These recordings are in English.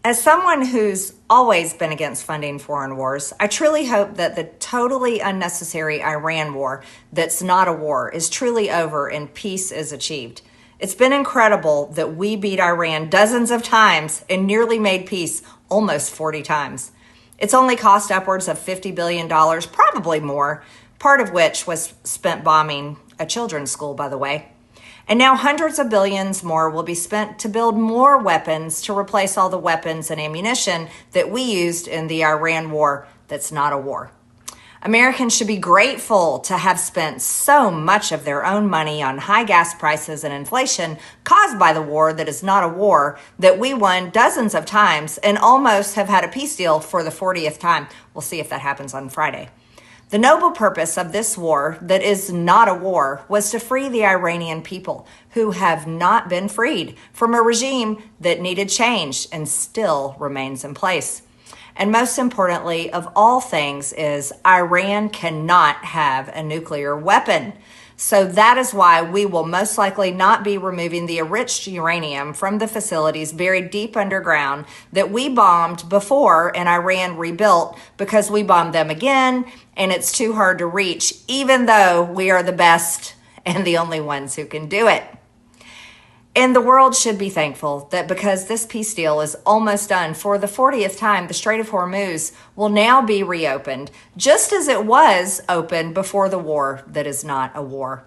As someone who's always been against funding foreign wars, I truly hope that the totally unnecessary Iran war that's not a war is truly over and peace is achieved. It's been incredible that we beat Iran dozens of times and nearly made peace almost 40 times. It's only cost upwards of $50 billion, probably more, part of which was spent bombing a children's school, by the way. And now hundreds of billions more will be spent to build more weapons to replace all the weapons and ammunition that we used in the Iran war that's not a war. Americans should be grateful to have spent so much of their own money on high gas prices and inflation caused by the war that is not a war that we won dozens of times and almost have had a peace deal for the 40th time. We'll see if that happens on Friday. The noble purpose of this war that is not a war was to free the Iranian people who have not been freed from a regime that needed change and still remains in place. And most importantly of all things is Iran cannot have a nuclear weapon. So that is why we will most likely not be removing the enriched uranium from the facilities buried deep underground that we bombed before and Iran rebuilt because we bombed them again and it's too hard to reach, even though we are the best and the only ones who can do it. And the world should be thankful that because this peace deal is almost done for the 40th time, the Strait of Hormuz will now be reopened, just as it was opened before the war that is not a war.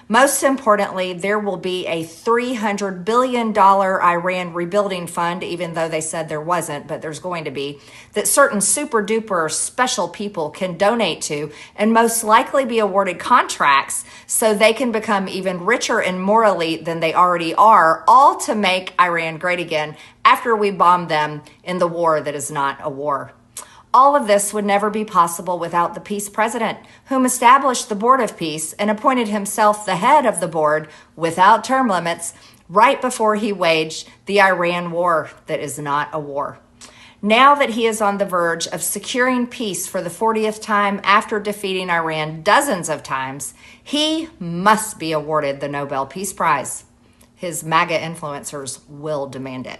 Most importantly, there will be a $300 billion Iran rebuilding fund, even though they said there wasn't, but there's going to be, that certain super duper special people can donate to and most likely be awarded contracts so they can become even richer and more elite than they already are, all to make Iran great again after we bombed them in the war that is not a war. All of this would never be possible without the peace president, whom established the Board of Peace and appointed himself the head of the board without term limits right before he waged the Iran war that is not a war. Now that he is on the verge of securing peace for the 40th time after defeating Iran dozens of times, he must be awarded the Nobel Peace Prize. His MAGA influencers will demand it.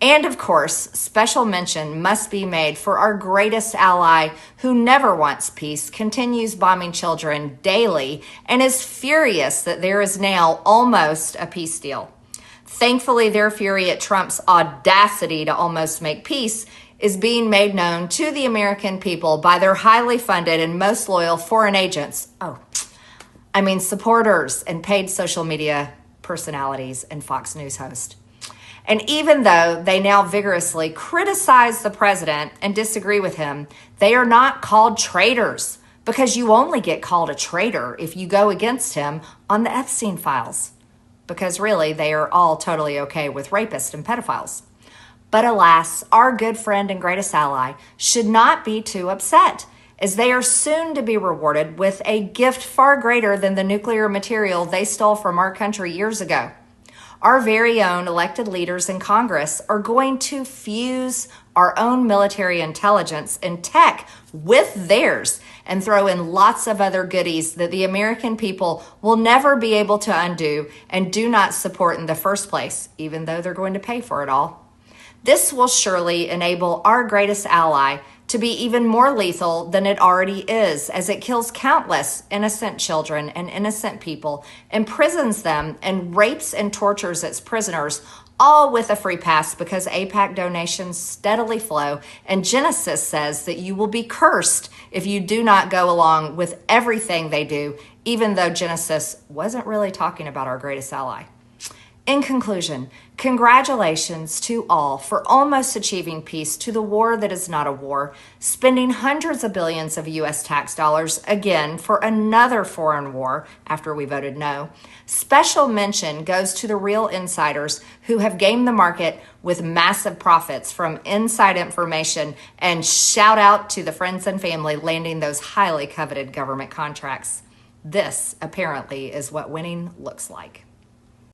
And of course, special mention must be made for our greatest ally who never wants peace, continues bombing children daily, and is furious that there is now almost a peace deal. Thankfully, their fury at Trump's audacity to almost make peace is being made known to the American people by their highly funded and most loyal foreign agents. Supporters and paid social media personalities and Fox News hosts. And even though they now vigorously criticize the president and disagree with him, they are not called traitors because you only get called a traitor if you go against him on the Epstein files. Because really, they are all totally okay with rapists and pedophiles. But alas, our good friend and greatest ally should not be too upset, as they are soon to be rewarded with a gift far greater than the nuclear material they stole from our country years ago. Our very own elected leaders in Congress are going to fuse our own military intelligence and tech with theirs and throw in lots of other goodies that the American people will never be able to undo and do not support in the first place, even though they're going to pay for it all. This will surely enable our greatest ally to be even more lethal than it already is, as it kills countless innocent children and innocent people, imprisons them, and rapes and tortures its prisoners, all with a free pass because AIPAC donations steadily flow, and Genesis says that you will be cursed if you do not go along with everything they do, even though Genesis wasn't really talking about our greatest ally. In conclusion, congratulations to all for almost achieving peace to the war that is not a war, spending hundreds of billions of U.S. tax dollars again for another foreign war after we voted no. Special mention goes to the real insiders who have gamed the market with massive profits from inside information, and shout out to the friends and family landing those highly coveted government contracts. This apparently is what winning looks like.